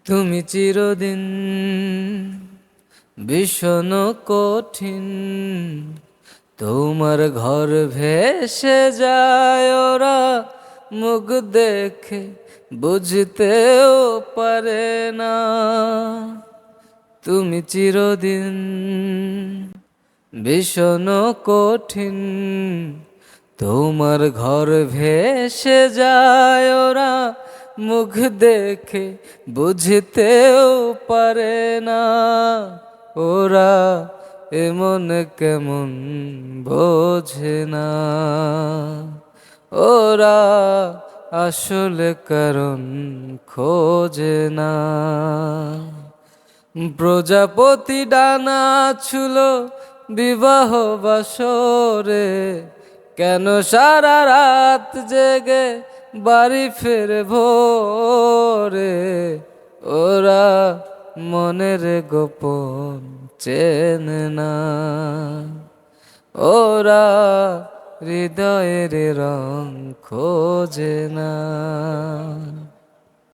তুমি চিরদিন ভীষণ কঠিন, তোমার ঘর ভেসে যায় ওরা মুখ দেখে বুঝতেও পারে না। তুমি চিরদিন ভীষণ কঠিন, তোমার ঘর ভেসে যায় ওরা মুখ দেখে বুঝতেও পারে না। ওরা এমন কেমন বোঝে না, ওরা আসলে কারণ খোঁজে না। প্রজাপতি ডানা ছুলো বিবাহ বাসরে, কেন সারা রাত জেগে বাড়ি ফেরে ভোরে। ওরা মনের গোপন চেনে না, ওরা হৃদয়ের রং খোঁজে না।